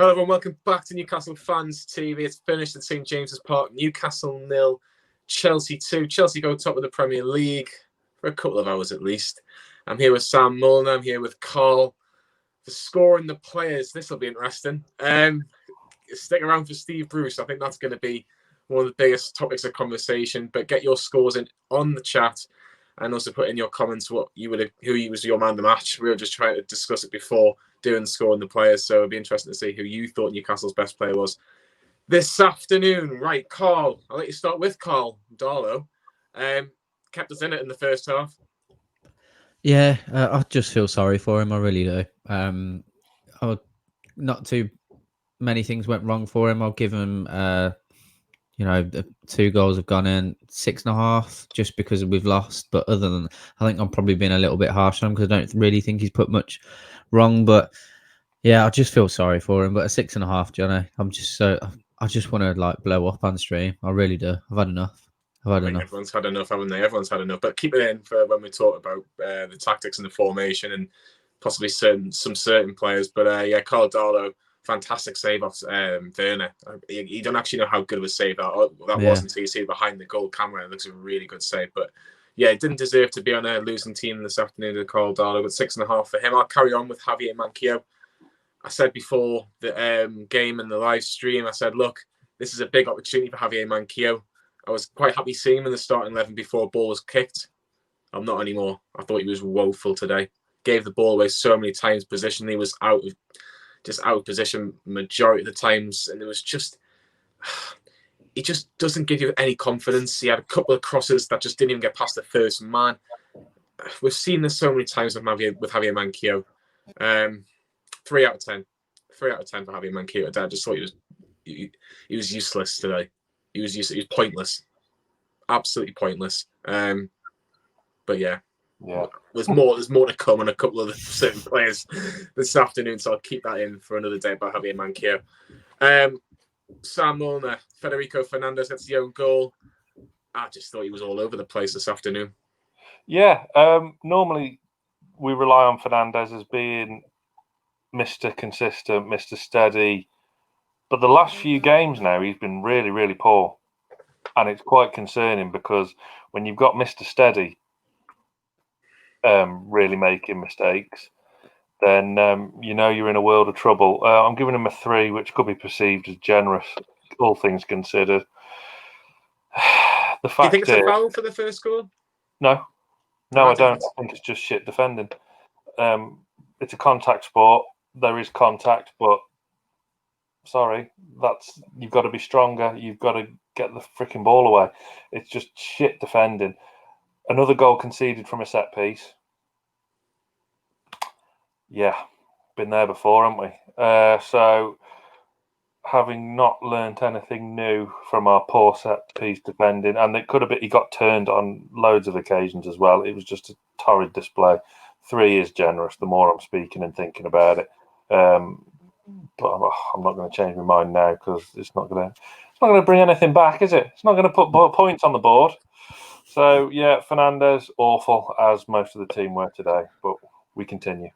Hello everyone, welcome back to Newcastle Fans TV. It's finished at St James's Park. Newcastle 0, Chelsea 2. Chelsea go top of the Premier League for a couple of hours at least. I'm here with Sam Mulliner. I'm here with Carl for scoring the players. This will be interesting. Stick around for Steve Bruce. I think that's going to be one of the biggest topics of conversation. But get your scores in on the chat, and also put in your comments who was your man of the match. We were just trying to discuss it before doing scoring the players, so it'd be interesting to see who you thought Newcastle's best player was this afternoon. Right, Carl, I'll let you start with Karl Darlow. Kept us in it in the first half. Yeah, I just feel sorry for him. I really do. Not too many things went wrong for him. I'll give him, the 2 goals have gone in, 6.5, just because we've lost. But other than, I think I'm probably being a little bit harsh on him because I don't really think he's put much wrong. But yeah, I just feel sorry for him. But a 6.5, Jonny, I just want to blow up on stream. I really do. I've had enough. Everyone's had enough, haven't they? Everyone's had enough. But keep it in for when we talk about the tactics and the formation and possibly some certain players. But Karl Darlow, fantastic save off Werner. You don't actually know how good of a save that was until you see it behind the goal camera. It looks a really good save. But yeah, it didn't deserve to be on a losing team this afternoon to Karl Darlow, but 6.5 for him. I'll carry on with Javier Manquillo. I said before the game and the live stream, I said, look, this is a big opportunity for Javier Manquillo. I was quite happy seeing him in the starting 11 before a ball was kicked. I'm not anymore. I thought he was woeful today. Gave the ball away so many times. Positionally was out of position majority of the times, and it was just he just doesn't give you any confidence. He had a couple of crosses that just didn't even get past the first man. We've seen this so many times with Javier Manquillo. 3 out of 10. 3 out of 10 for Javier Manquillo. I just thought he was useless today. He was pointless. Absolutely pointless. But yeah. There's more to come on a couple of the certain players this afternoon, so I'll keep that in for another day about Javier Manquillo. Sam Mulliner, Federico Fernandez gets the own goal. I just thought he was all over the place this afternoon. Yeah, normally we rely on Fernandez as being Mr. Consistent, Mr. Steady. But the last few games now, he's been really, really poor. And it's quite concerning because when you've got Mr. Steady really making mistakes, then you're in a world of trouble. I'm giving him a 3, which could be perceived as generous, all things considered. Do you think it's a foul for the first goal? No, I don't. I think it's just shit defending. It's a contact sport. There is contact, but sorry, you've got to be stronger. You've got to get the freaking ball away. It's just shit defending. Another goal conceded from a set piece. Yeah, been there before, haven't we? So, having not learnt anything new from our poor set piece defending, and it could have been, he got turned on loads of occasions as well. It was just a torrid display. 3 is generous, the more I'm speaking and thinking about it. But I'm not going to change my mind now because it's not going to bring anything back, is it? It's not going to put points on the board. So yeah, Fernandez, awful, as most of the team were today. But we continue.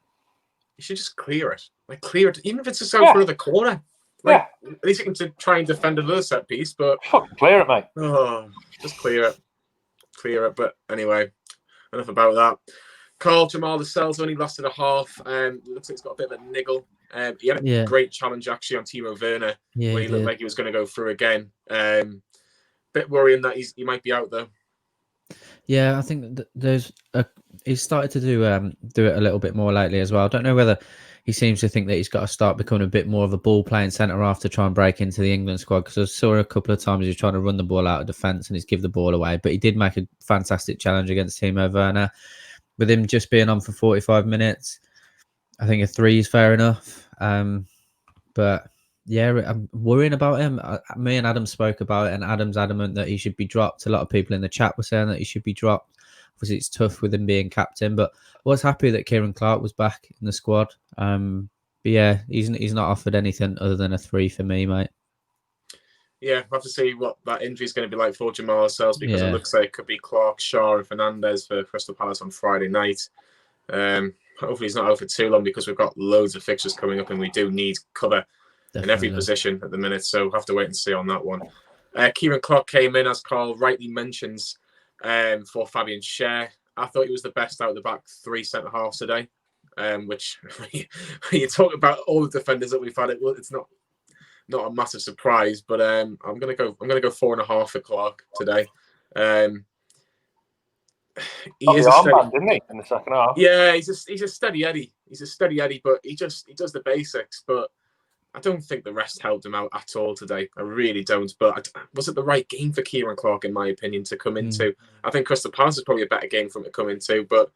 You should just clear it. Clear it, even if it's just out for another corner. At least you can try and defend another set piece. But fucking clear it, mate. Oh, just clear it. Clear it. But anyway, enough about that. Carl, Jamaal Lascelles only lasted a half. Looks like he's got a bit of a niggle. He had a great challenge actually on Timo Werner when he looked like he was going to go through again. Bit worrying that he might be out though. Yeah, I think he's started to do it a little bit more lately as well. I don't know whether he seems to think that he's got to start becoming a bit more of a ball playing centre half to try and break into the England squad, because I saw a couple of times he was trying to run the ball out of defence and he's give the ball away. But he did make a fantastic challenge against Timo Werner. With him just being on for 45 minutes, I think a 3 is fair enough. But yeah, I'm worrying about him. Me and Adam spoke about it, and Adam's adamant that he should be dropped. A lot of people in the chat were saying that he should be dropped because it's tough with him being captain. But I was happy that Ciaran Clark was back in the squad. But yeah, he's not offered anything other than a 3 for me, mate. Yeah, we'll have to see what that injury is going to be like for Jamaal Lascelles, because it looks like it could be Clark, Schar and Fernandez for Crystal Palace on Friday night. Hopefully he's not out for too long, because we've got loads of fixtures coming up and we do need cover. in every position at the minute. So we'll have to wait and see on that one. Ciaran Clark came in, as Carl rightly mentions, for Fabian Schar. I thought he was the best out of the back 3 centre halves today. Which when you talk about all the defenders that we've had, it's not a massive surprise. But I'm gonna go 4.5 for Clark today. He is a armband, didn't he, in the second half? Yeah, he's a steady Eddie. He's a steady Eddie, but he does the basics. But I don't think the rest helped him out at all today. I really don't. But was it the right game for Ciaran Clark, in my opinion, to come into? I think Crystal Palace is probably a better game for him to come into. But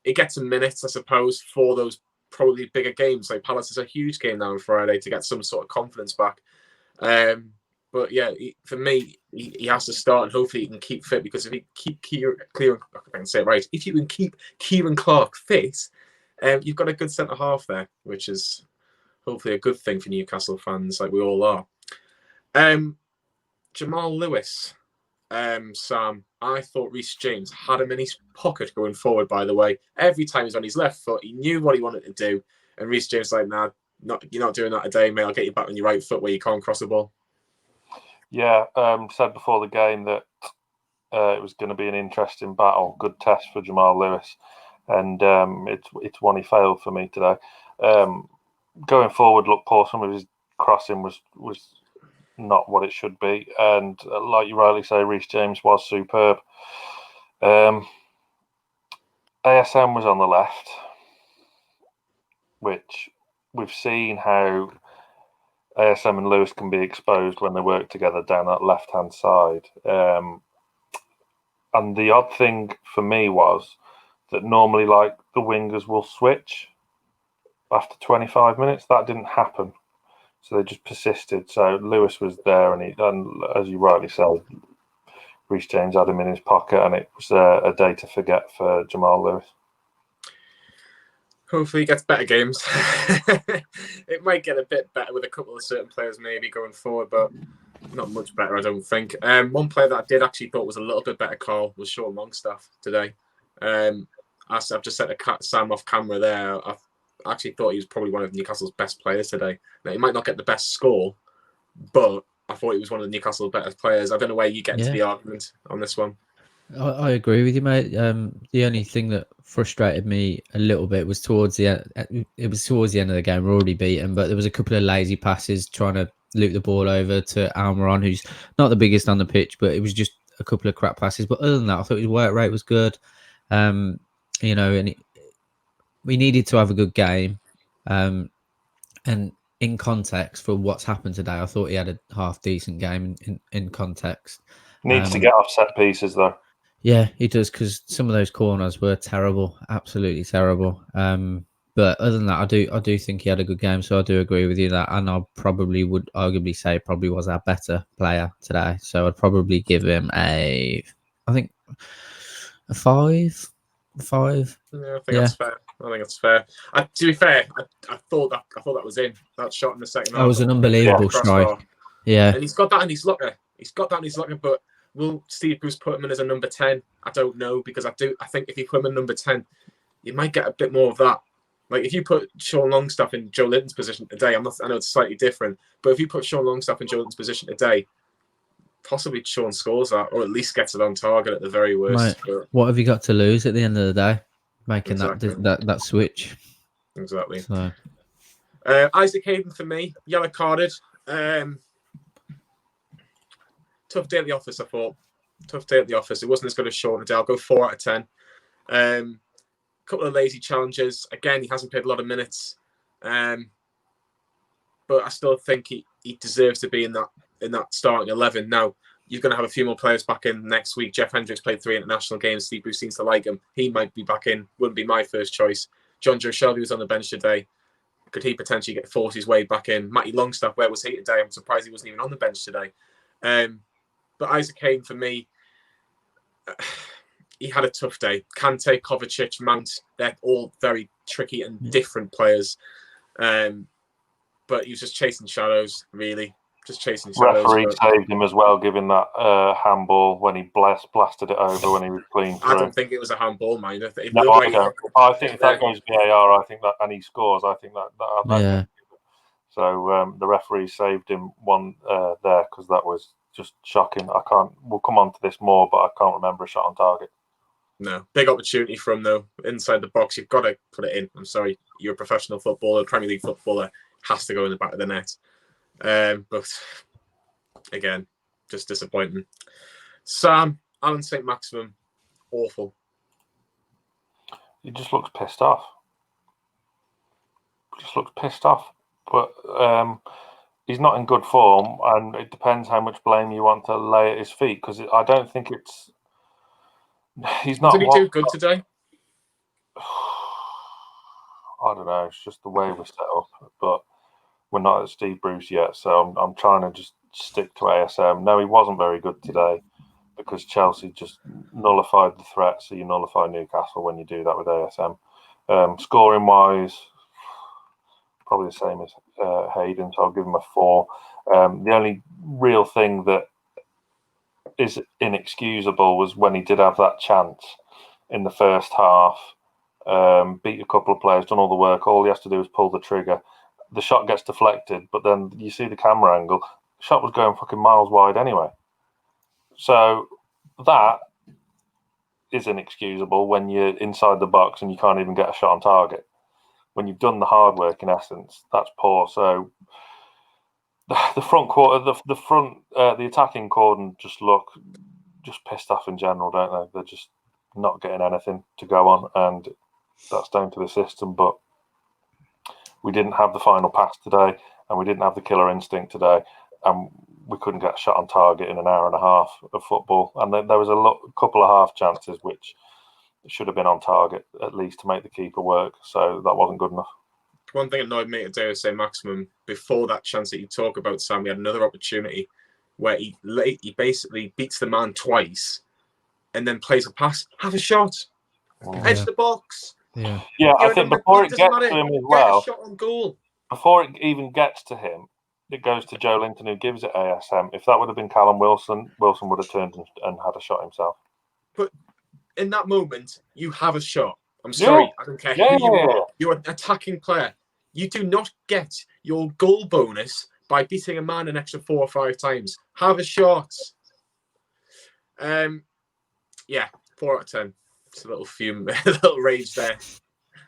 it gets him minutes, I suppose, for those probably bigger games. Like Palace is a huge game now on Friday to get some sort of confidence back. But yeah, for me, he has to start, and hopefully he can keep fit, because if he keep if you can keep Ciaran Clark fit, you've got a good centre half there, which is hopefully a good thing for Newcastle fans, like we all are. Jamal Lewis, Sam, I thought Reece James had him in his pocket going forward. By the way, every time he's on his left foot, he knew what he wanted to do, and Reece James like, "Nah, you're not doing that today, mate. I'll get you back on your right foot where you can't cross the ball." Yeah, said before the game that it was going to be an interesting battle, good test for Jamal Lewis, and it's one he failed for me today. Going forward, look, Paul, some of his crossing was not what it should be, and like you rightly say, Reece James was superb. ASM was on the left, which we've seen how ASM and Lewis can be exposed when they work together down that left-hand side. And the odd thing for me was that normally, like, the wingers will switch after 25 minutes. That didn't happen. So they just persisted. So Lewis was there, and as you rightly said, Reece James had him in his pocket, and it was a day to forget for Jamal Lewis. Hopefully he gets better games. It might get a bit better with a couple of certain players maybe going forward, but not much better, I don't think. One player that I did actually thought was a little bit better, Carl, was Sean Longstaff today. I've just set Sam off camera there. I actually thought he was probably one of Newcastle's best players today. Now, he might not get the best score, but I thought he was one of the Newcastle's better players. I don't know where you get into the argument on this one. I agree with you, mate. The only thing that frustrated me a little bit was towards the end. It was towards the end of the game. We're already beaten, but there was a couple of lazy passes trying to loop the ball over to Almiron, who's not the biggest on the pitch, but it was just a couple of crap passes. But other than that, I thought his work rate was good. And we needed to have a good game. And in context for what's happened today, I thought he had a half decent game in context. Needs to get off set pieces though. Yeah, he does, because some of those corners were terrible, absolutely terrible. But other than that, I do think he had a good game, so I do agree with you that, and I probably would arguably say probably was our better player today. So I'd probably give him a 5. Yeah, I think that's fair. I think it's fair. To be fair, I thought that was in that shot in the second half. That was an unbelievable strike. Yeah, and he's got that in his locker. But will Steve Bruce put him in as a number 10? I don't know, because I think if you put him in number 10, you might get a bit more of that. Like if you put Sean Longstaff in Joelinton's position today, I know it's slightly different, but if you put Sean Longstaff in Joelinton's position today, possibly Sean scores that, or at least gets it on target at the very worst. Mate, what have you got to lose at the end of the day? Making that switch. Exactly. So. Isaac Hayden for me, yellow carded. Tough day at the office, I thought. Tough day at the office. It wasn't as good as Sean today. I'll go 4 out of 10. Couple of lazy challenges. Again, he hasn't played a lot of minutes. But I still think he deserves to be in that starting 11. Now, you're going to have a few more players back in next week. Jeff Hendricks played 3 international games. Steve Bruce seems to like him. He might be back in. Wouldn't be my first choice. John Joe Shelby was on the bench today. Could he potentially force his way back in? Matty Longstaff, where was he today? I'm surprised he wasn't even on the bench today. But Isaac Hayden, for me, he had a tough day. Kante, Kovacic, Mount, they're all very tricky and different players. But he was just chasing shadows, really. Just chasing shadows. Referee saved him as well, giving that handball when he blasted it over when he was clean through. I don't think it was a handball, mind. I don't. I think if that goes VAR, I think that, and he scores, I think that So the referee saved him one there because that was just shocking. We'll come on to this more, but I can't remember a shot on target. No, big opportunity from though inside the box. You've got to put it in. I'm sorry, you're a professional footballer, Premier League footballer, has to go in the back of the net. But again, just disappointing. Sam, Allan Saint-Maximin, awful. He just looks pissed off. But he's not in good form, and it depends how much blame you want to lay at his feet. Because I don't think it's. He's not. Did he do good today? I don't know. It's just the way we're set up, but we're not at Steve Bruce yet. So I'm trying to just stick to ASM. No, he wasn't very good today because Chelsea just nullified the threat. So you nullify Newcastle when you do that with ASM. Scoring wise, probably the same as Hayden. So I'll give him a 4. The only real thing that is inexcusable was when he did have that chance in the first half, beat a couple of players, done all the work. All he has to do is pull the trigger. The shot gets deflected, but then you see the camera angle. The shot was going fucking miles wide anyway. So that is inexcusable when you're inside the box and you can't even get a shot on target. When you've done the hard work, in essence, that's poor. So the front quarter, the attacking cordon just look just pissed off in general, don't they? They're just not getting anything to go on, and that's down to the system. But we didn't have the final pass today, and we didn't have the killer instinct today, and we couldn't get a shot on target in an hour and a half of football. And then there was a couple of half chances which should have been on target at least to make the keeper work. So that wasn't good enough. One thing that annoyed me today was Saint-Maximin. Before that chance that you talk about, Sam, we had another opportunity where he basically beats the man twice and then plays a pass. Have a shot. Edge the box. Yeah. I think before it gets to him as well, get a shot on goal. Before it even gets to him, it goes to Joelinton, who gives it ASM. If that would have been Callum Wilson, Wilson would have turned and had a shot himself. But in that moment, you have a shot. I'm sorry, I don't care who you are. You're an attacking player. You do not get your goal bonus by beating a man an extra 4 or 5 times. Have a shot. 4 out of 10. It's a little fume, a little rage there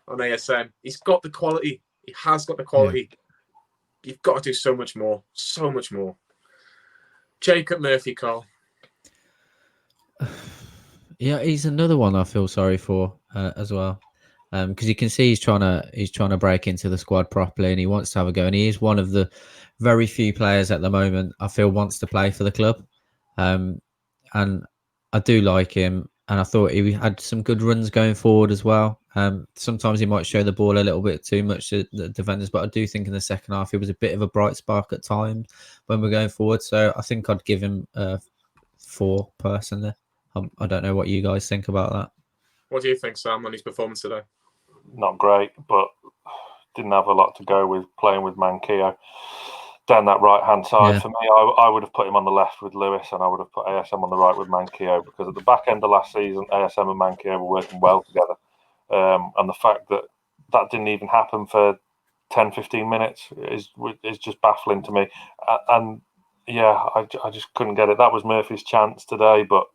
on ASM. He's got the quality. He has got the quality. Yeah. You've got to do so much more. So much more. Jacob Murphy, Carl. Yeah, he's another one I feel sorry for as well, because you can see he's trying to break into the squad properly, and he wants to have a go. And he is one of the very few players at the moment I feel wants to play for the club, and I do like him. And I thought he had some good runs going forward as well. Sometimes he might show the ball a little bit too much to the defenders, but I do think in the second half he was a bit of a bright spark at times when we're going forward. So I think I'd give him 4 personally. I don't know what you guys think about that. What do you think, Sam, on his performance today? Not great, but didn't have a lot to go with playing with Manquillo down that right-hand side. Yeah. For me, I would have put him on the left with Lewis, and I would have put ASM on the right with Manquillo, because at the back end of last season, ASM and Manquillo were working well together. And the fact that didn't even happen for 10, 15 minutes is just baffling to me. And yeah, I just couldn't get it. That was Murphy's chance today, but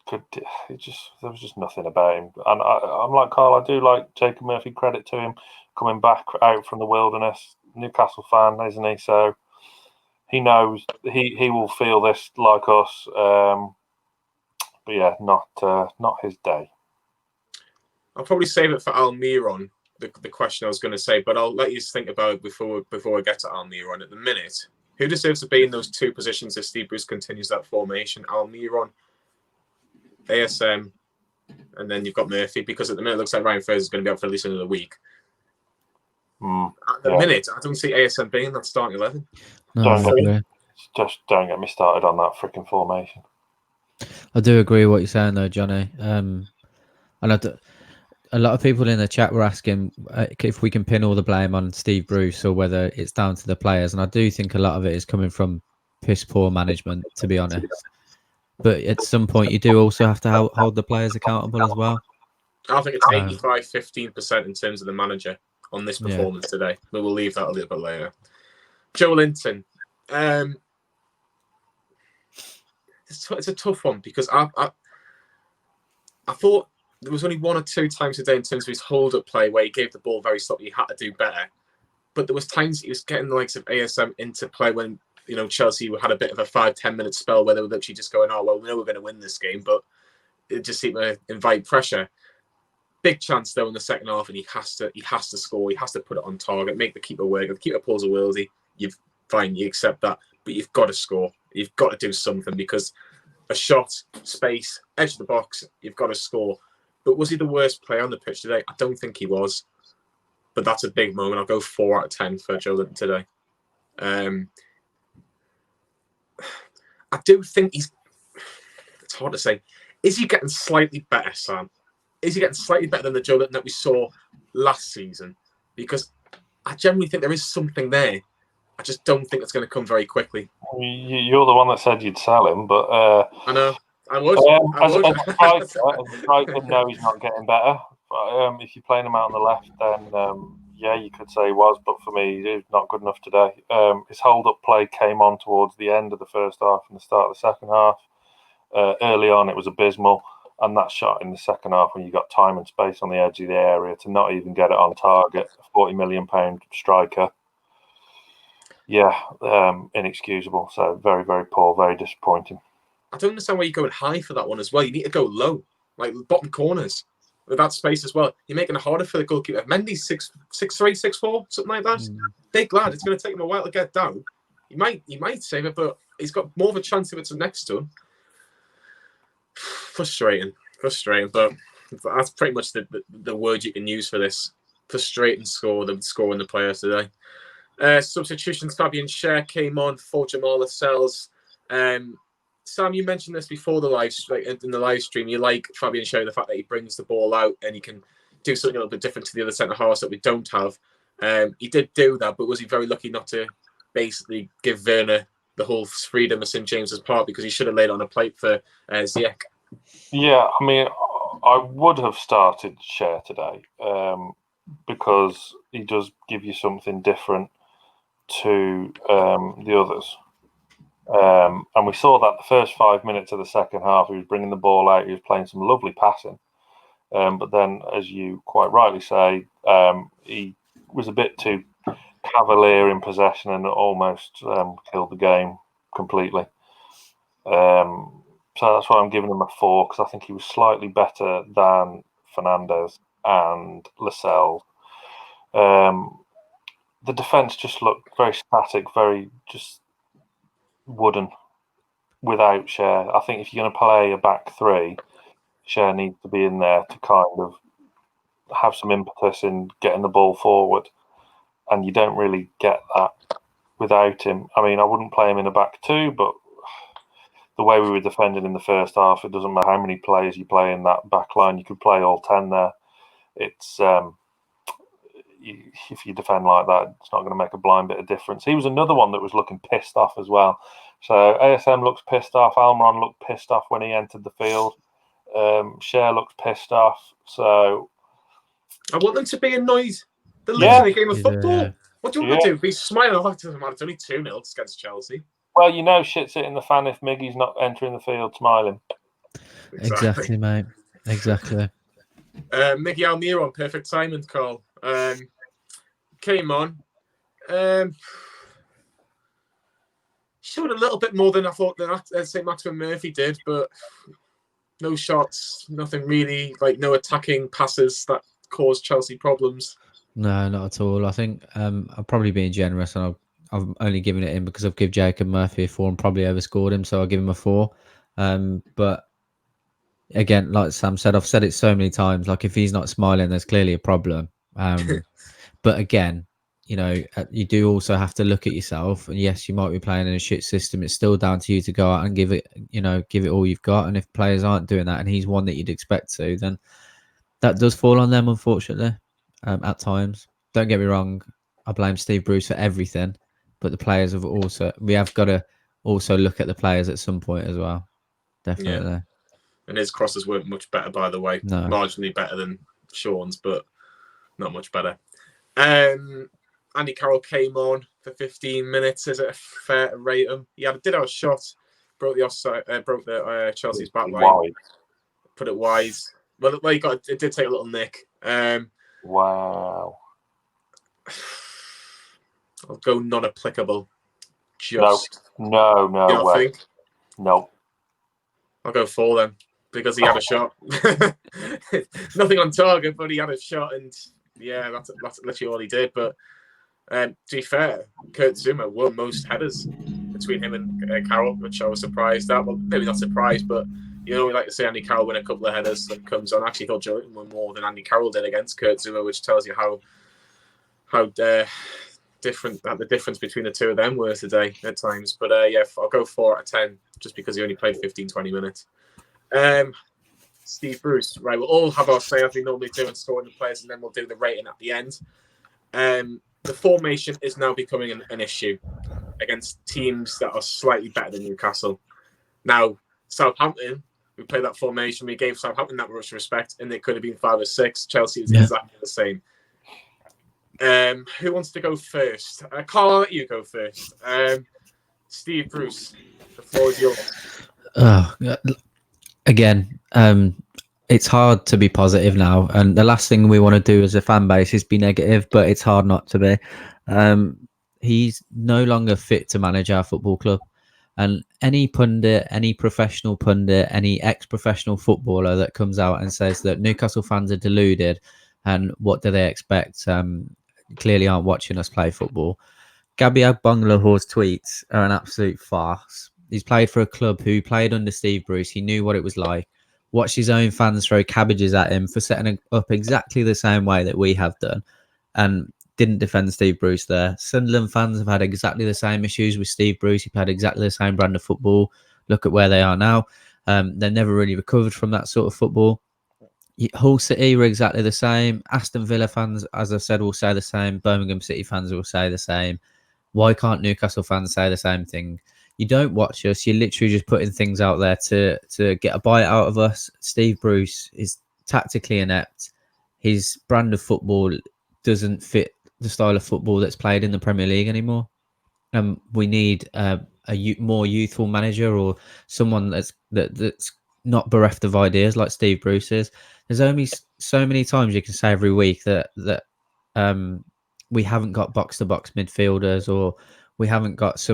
there was just nothing about him. And I'm like Carl, I do like Jacob Murphy, credit to him, coming back out from the wilderness. Newcastle fan, isn't he? So he knows he will feel this like us. But yeah, not his day. I'll probably save it for Almiron, the question I was going to say, but I'll let you think about it before we get to Almiron. At the minute, who deserves to be in those 2 positions if Steve Bruce continues that formation? Almiron, ASM, and then you've got Murphy, because at the minute it looks like Ryan Fraser is going to be out for at least another week. At the minute, I don't see ASM being that starting 11. No, just don't get me started on that freaking formation. I do agree with what you're saying though, Johnny. And a lot of people in the chat were asking if we can pin all the blame on Steve Bruce or whether it's down to the players. And I do think a lot of it is coming from piss poor management, to be honest. But at some point, you do also have to hold the players accountable as well. I think it's 85-15% in terms of the manager. on this performance today. But we'll leave that a little bit later. Joelinton. It's a tough one because I thought there was only 1 or 2 times today in terms of his hold-up play where he gave the ball very sloppy. He had to do better. But there was times he was getting the likes of ASM into play when, Chelsea had a bit of a 5-10 minute spell where they were literally just going, oh, well, we know we're going to win this game, but it just seemed to invite pressure. Big chance, though, in the second half, and he has to score. He has to put it on target, make the keeper work. If the keeper pulls a wheelsy, you accept that. But you've got to score. You've got to do something because a shot, space, edge of the box, you've got to score. But was he the worst player on the pitch today? I don't think he was. But that's a big moment. I'll go 4 out of 10 for Joelinton today. I do think it's hard to say. Is he getting slightly better, Sam? Is he getting slightly better than the Joelinton that we saw last season? Because I generally think there is something there. I just don't think it's going to come very quickly. You're the one that said you'd sell him, but I know. I would. As a striker, no, he's not getting better. But, if you're playing him out on the left, then yeah, you could say he was. But for me, he's not good enough today. His hold-up play came on towards the end of the first half and the start of the second half. Early on, it was abysmal. And that shot in the second half, when you got time and space on the edge of the area to not even get it on target, a £40 million striker. Yeah, inexcusable. So very, very poor, very disappointing. I don't understand why you're going high for that one as well. You need to go low, like bottom corners with that space as well. You're making it harder for the goalkeeper. Mendy's 6'3", 6'4", something like that. Big lad. It's going to take him a while to get down. He might save it, but he's got more of a chance if it's next to him. Frustrating, but that's pretty much the word you can use for this. Frustrating scoring the players today. Substitutions, Fabian Schar came on for Jamaal Lascelles. Sam, you mentioned this before in the live stream. You like Fabian Schar, the fact that he brings the ball out and he can do something a little bit different to the other centre-halves that we don't have. He did do that, but was he very lucky not to basically give Werner the whole freedom of St James's Park because he should have laid on a plate for Ziyech? Yeah, I mean, I would have started Schar today because he does give you something different to the others. And we saw that the first 5 minutes of the second half, he was bringing the ball out, he was playing some lovely passing. But then, as you quite rightly say, he was a bit too cavalier in possession and almost killed the game completely. So that's why I'm giving him a 4, because I think he was slightly better than Fernandez and Lascelles. The defence just looked very static, very just wooden without Schar. I think if you're going to play a back 3, Schar needs to be in there to kind of have some impetus in getting the ball forward. And you don't really get that without him. I mean, I wouldn't play him in a back 2, but the way we were defending in the first half, it doesn't matter how many players you play in that back line. You could play all 10 there. It's if you defend like that, it's not going to make a blind bit of difference. He was another one that was looking pissed off as well. So ASM looks pissed off. Almiron looked pissed off when he entered the field. Schar looks pissed off. So I want them to be annoyed. They're losing a game of football. Yeah. What do you want to do? Be smiling? Oh, it doesn't matter. It's only 2-0 against Chelsea. Well, you know shit's hitting the fan if Miggy's not entering the field smiling. Exactly, mate. Exactly. Miguel Almiron, perfect timing, Carl. Came on. Showed a little bit more than I thought that Saint-Maximin Murphy did, but no shots, nothing really, like no attacking passes that caused Chelsea problems. No, not at all. I think I'm probably being generous, and I've only given it in because I've given Jacob Murphy a 4 and probably overscored him, so I'll give him a 4. But again, like Sam said, I've said it so many times, like if he's not smiling, there's clearly a problem. But again, you do also have to look at yourself, and yes, you might be playing in a shit system. It's still down to you to go out and give it all you've got. And if players aren't doing that, and he's one that you'd expect to, then that does fall on them, unfortunately, at times. Don't get me wrong, I blame Steve Bruce for everything, but the players we have got to also look at the players at some point as well. Definitely. Yeah. And his crosses weren't much better, by the way. No. Marginally better than Sean's, but not much better. Andy Carroll came on for 15 minutes. Is it fair to rate him? He did have a shot, broke the offside, broke the Chelsea's back line, put it wide. Well, it did take a little nick. Wow. I'll go non-applicable. No way. Think? No. I'll go 4 then, because he had a shot. Nothing on target, but he had a shot, and yeah, that's literally all he did. But to be fair, Kurt Zuma won most headers between him and Carroll, which I was surprised at. Well, maybe not surprised, but we like to see Andy Carroll win a couple of headers that comes on. I actually thought Joelinton won more than Andy Carroll did against Kurt Zuma, which tells you how different the difference between the two of them were today at times. But yeah, I'll go 4 out of 10 just because he only played 15-20 minutes. Steve Bruce, right? We'll all have our say as we normally do and scoring the players, and then we'll do the rating at the end. The formation is now becoming an issue against teams that are slightly better than Newcastle. Now, Southampton, we played that formation. We gave Southampton that much respect, and it could have been 5 or 6. Chelsea is exactly the same. Who wants to go first? Carl, I'll let you go first. Steve Bruce, the floor is yours. Again, it's hard to be positive now, and the last thing we want to do as a fan base is be negative, but it's hard not to be. He's no longer fit to manage our football club, and any pundit, any professional pundit, any ex-professional footballer that comes out and says that Newcastle fans are deluded and what do they expect, clearly aren't watching us play football. Gabriel Banglahore's tweets are an absolute farce. He's played for a club who played under Steve Bruce. He knew what it was like. Watched his own fans throw cabbages at him for setting up exactly the same way that we have done, and didn't defend Steve Bruce there. Sunderland fans have had exactly the same issues with Steve Bruce. He played exactly the same brand of football. Look at where they are now. They've never really recovered from that sort of football. Hull City were exactly the same. Aston Villa fans, as I said, will say the same. Birmingham City fans will say the same. Why can't Newcastle fans say the same thing? You don't watch us. You're literally just putting things out there to get a bite out of us. Steve Bruce is tactically inept. His brand of football doesn't fit the style of football that's played in the Premier League anymore. We need a more youthful manager, or someone that's not bereft of ideas like Steve Bruce is. There's only so many times you can say every week that we haven't got box-to-box midfielders, or we haven't got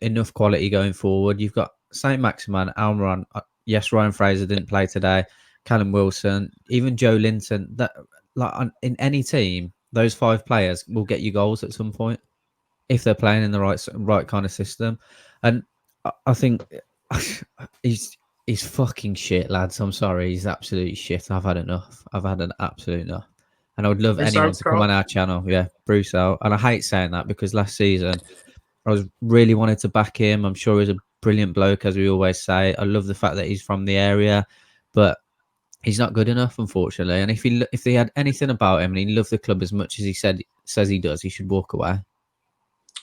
enough quality going forward. You've got Saint-Maximin, Almiron. Yes, Ryan Fraser didn't play today. Callum Wilson, even Joelinton. That, like, in any team, those 5 players will get you goals at some point if they're playing in the right kind of system. And I think he's fucking shit, lads. I'm sorry, he's absolutely shit. I've had enough. I've had an absolute enough. And I would love anyone to come on our channel. Yeah, Bruce out. And I hate saying that because last season I really wanted to back him. I'm sure he's a brilliant bloke, as we always say. I love the fact that he's from the area, but he's not good enough, unfortunately. And if he had anything about him and he loved the club as much as he says he does, he should walk away.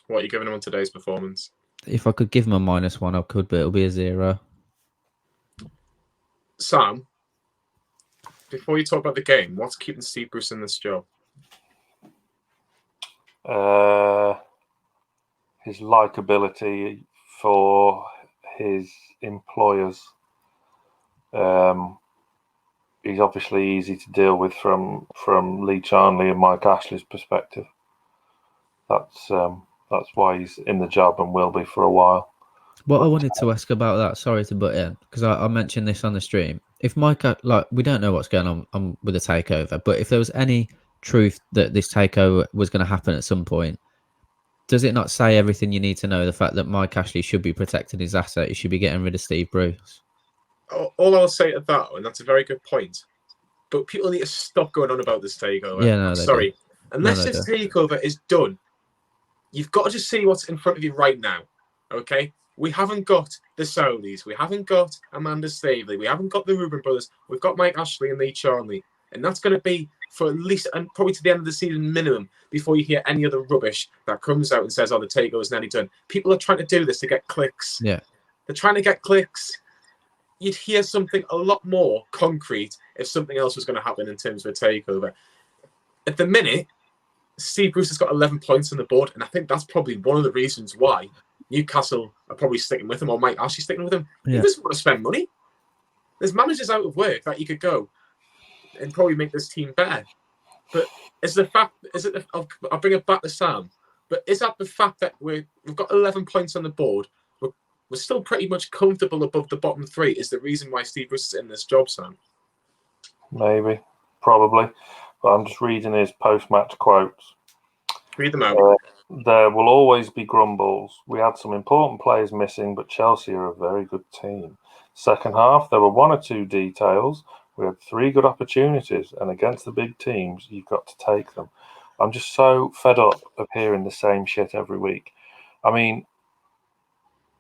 What are you giving him on today's performance? If I could give him a -1, I could, but it'll be a 0. Sam, before you talk about the game, what's keeping Steve Bruce in this job? His likability for his employers. He's obviously easy to deal with from Lee Charnley and Mike Ashley's perspective. That's why he's in the job and will be for a while. What I wanted to ask about that, sorry to butt in, because I mentioned this on the stream. If Mike, we don't know what's going on with the takeover, but if there was any truth that this takeover was going to happen at some point, does it not say everything you need to know? The fact that Mike Ashley should be protecting his asset, he should be getting rid of Steve Bruce. All I'll say to that, and that's a very good point, but people need to stop going on about this takeover. Yeah, no, sorry. Unless this takeover is done, you've got to just see what's in front of you right now, okay? We haven't got the Saudis. We haven't got Amanda Staveley. We haven't got the Reuben brothers. We've got Mike Ashley and Lee Charnley. And that's going to be for at least, and probably to the end of the season minimum, before you hear any other rubbish that comes out and says, oh, the takeover's nearly done. People are trying to do this to get clicks. Yeah. They're trying to get clicks. You'd hear something a lot more concrete if something else was going to happen in terms of a takeover. At the minute, Steve Bruce has got 11 points on the board, and I think that's probably one of the reasons why Newcastle are probably sticking with him, or might actually sticking with him. Yeah. He doesn't want to spend money. There's managers out of work that you could go and probably make this team better. But I'll bring it back to Sam, but is that the fact that we've got 11 points on the board, we're still pretty much comfortable above the bottom three, is the reason why Steve Bruce is in this job, Sam? Maybe, probably. But I'm just reading his post-match quotes. Read them out. There will always be grumbles. We had some important players missing, but Chelsea are a very good team. Second half, there were one or two details. We had 3 good opportunities, and against the big teams, you've got to take them. I'm just so fed up of hearing the same shit every week. I mean,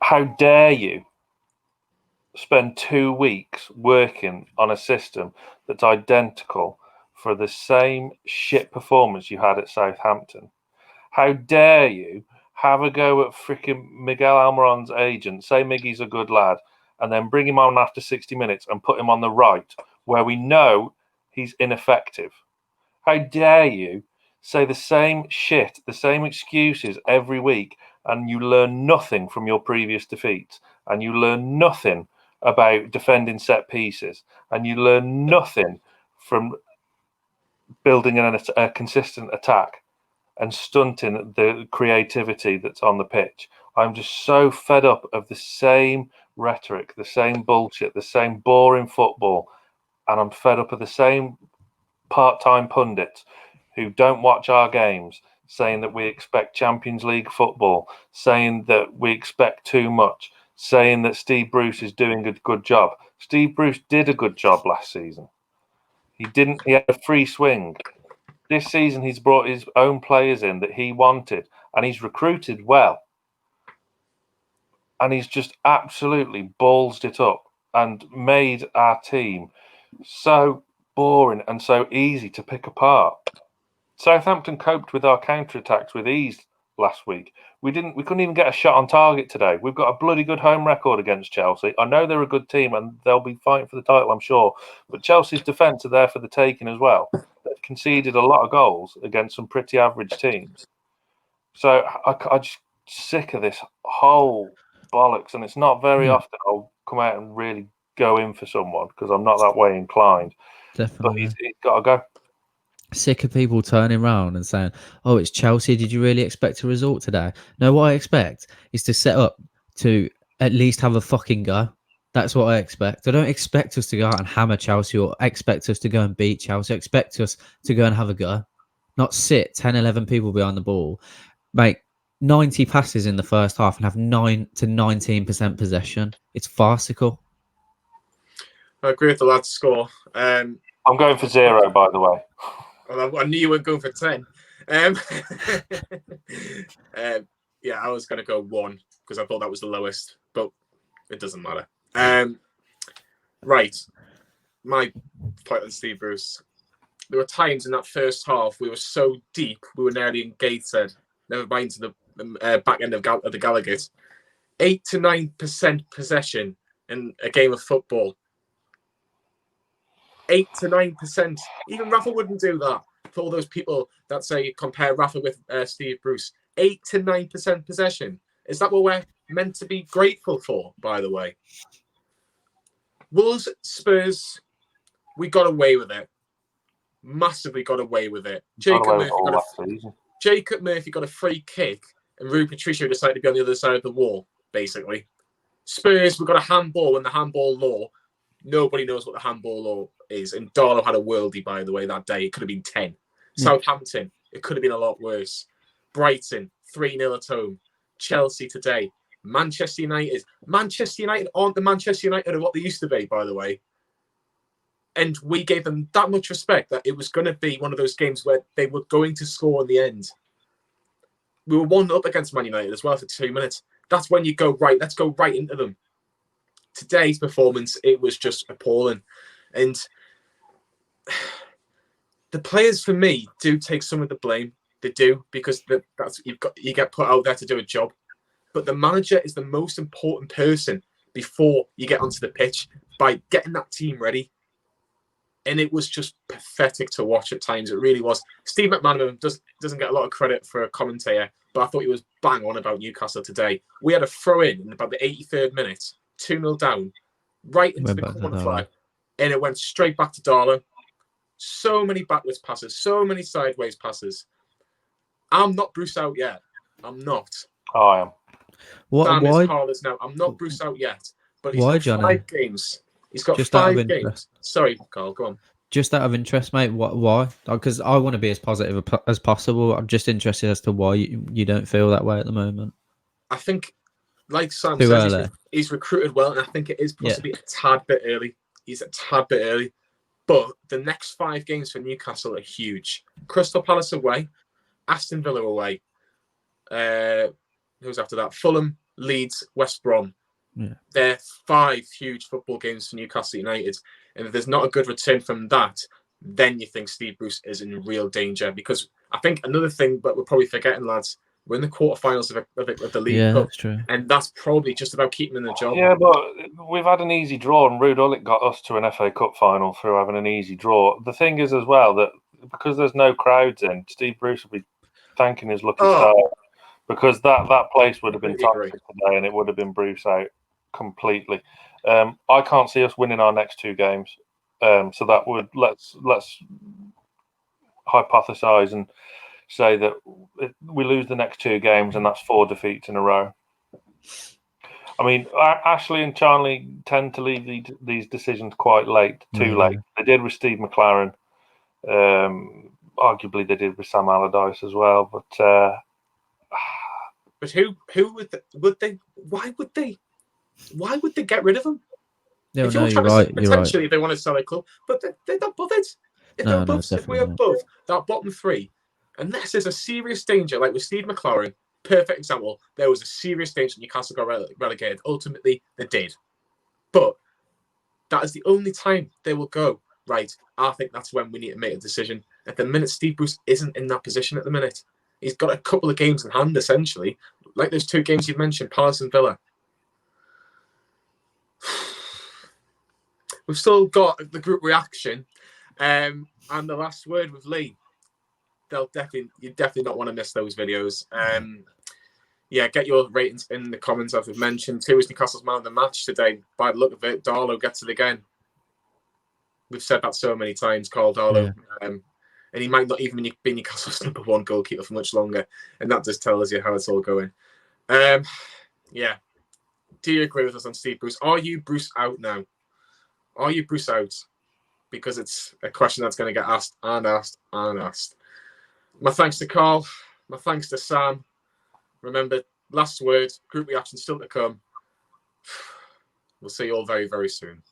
how dare you spend 2 weeks working on a system that's identical for the same shit performance you had at Southampton? How dare you have a go at freaking Miguel Almiron's agent, say Miggy's a good lad, and then bring him on after 60 minutes and put him on the right, where we know he's ineffective? How dare you say the same shit, the same excuses every week, and you learn nothing from your previous defeats, and you learn nothing about defending set pieces, and you learn nothing from building a consistent attack and stunting the creativity that's on the pitch. I'm just so fed up of the same rhetoric, the same bullshit, the same boring football, and I'm fed up of the same part-time pundits who don't watch our games, saying that we expect Champions League football, saying that we expect too much, saying that Steve Bruce is doing a good job. Steve Bruce did a good job last season. He had a free swing. This season, he's brought his own players in that he wanted, and he's recruited well. And he's just absolutely ballsed it up and made our team so boring and so easy to pick apart. Southampton coped with our counter-attacks with ease last week. We couldn't even get a shot on target today. We've got a bloody good home record against Chelsea. I know they're a good team and they'll be fighting for the title, I'm sure. But Chelsea's defence are there for the taking as well. They've conceded a lot of goals against some pretty average teams. So I'm just sick of this whole bollocks. And it's not very often I'll come out and really go in for someone because I'm not that way inclined. Definitely. But he's got to go. Sick of people turning around and saying, "Oh, it's Chelsea. Did you really expect a result today?" No, what I expect is to set up to at least have a fucking go. That's what I expect. I don't expect us to go out and hammer Chelsea or expect us to go and beat Chelsea. I expect us to go and have a go, not sit 10, 11 people behind the ball, make 90 passes in the first half and have 9 to 19% possession. It's farcical. I agree with the lad's score. I'm going for 0, by the way. Well, I knew you weren't going for 10. Yeah, I was going to go 1 because I thought that was the lowest, but it doesn't matter. Right. My point on Steve Bruce. There were times in that first half we were so deep, we were nearly in Gateshead, never mind to the back end of the Gallagher. 8 to 9% possession in a game of football. 8 to 9%. Even Rafa wouldn't do that. For all those people that say compare Rafa with Steve Bruce. 8 to 9% possession. Is that what we're meant to be grateful for, by the way? Wolves, Spurs, we got away with it. Massively got away with it. Jacob Murphy got a free kick and Rui Patricio decided to be on the other side of the wall, basically. Spurs, we got a handball in the handball law. Nobody knows what the handball law is. And Darlow had a worldie, by the way, that day. It could have been 10. Southampton, it could have been a lot worse. Brighton, 3-0 at home. Chelsea today. Manchester United. Manchester United aren't the Manchester United of what they used to be, by the way. And we gave them that much respect that it was going to be one of those games where they were going to score in the end. We were 1-up against Man United as well for 2 minutes. That's when you go, right, let's go right into them. Today's performance, it was just appalling. And the players, for me, do take some of the blame. They do, because you get put out there to do a job. But the manager is the most important person before you get onto the pitch by getting that team ready. And it was just pathetic to watch at times. It really was. Steve McManaman doesn't get a lot of credit for a commentator, but I thought he was bang on about Newcastle today. We had a throw-in in about the 83rd minute, 2-0 down, right into the corner flag, and it went straight back to Darlow. So many backwards passes, so many sideways passes. I'm not Bruce out yet. I'm not. Oh, I am. Why? Carl is now. I'm not Bruce out yet, but he's Why, got Johnny? 5 games. He's got Just 5 games. Sorry, Carl, go on. Just out of interest, mate, why? Because I want to be as positive as possible. I'm just interested as to why you don't feel that way at the moment. I think, like Sam says, he's recruited well, and I think it is possibly a tad bit early. He's a tad bit early. But the next 5 games for Newcastle are huge. Crystal Palace away, Aston Villa away. Who's after that? Fulham, Leeds, West Brom. Yeah. They're 5 huge football games for Newcastle United. And if there's not a good return from that, then you think Steve Bruce is in real danger. Because I think another thing, but we're probably forgetting, lads, we're in the quarterfinals of the League Cup. That's true. And that's probably just about keeping in the job. Yeah, but we've had an easy draw, and Ruud Gullit got us to an FA Cup final through having an easy draw. The thing is as well that because there's no crowds in, Steve Bruce will be thanking his lucky stars, because that place would have been toxic today, and it would have been Bruce out completely. I can't see us winning our next 2 games, so that would let's hypothesize and say that we lose the next 2 games, and that's 4 defeats in a row. I mean, Ashley and Charlie tend to leave these decisions quite late, too late. They did with Steve McLaren. Arguably, they did with Sam Allardyce as well. But who would they? Why would they get rid of him? No, if you're right. Potentially, they want to sell a club, but they're not bothered. If we're above that bottom 3, unless there's a serious danger, like with Steve McLaren, perfect example, there was a serious danger Newcastle got relegated. Ultimately, they did. But that is the only time they will go, right, I think that's when we need to make a decision. At the minute, Steve Bruce isn't in that position at the minute. He's got a couple of games in hand, essentially. Like those 2 games you mentioned, Palace and Villa. We've still got the group reaction. And the last word with Lee. You definitely not want to miss those videos. Get your ratings in the comments as we've mentioned. 2 is Newcastle's man of the match today. By the look of it, Darlow gets it again. We've said that so many times, Karl Darlow. Yeah. And he might not even be Newcastle's number 1 goalkeeper for much longer. And that just tells you how it's all going. Do you agree with us on Steve Bruce? Are you Bruce out now? Are you Bruce out? Because it's a question that's going to get asked and asked and asked. My thanks to Karl. My thanks to Sam. Remember, last word, group reaction still to come. We'll see you all very, very soon.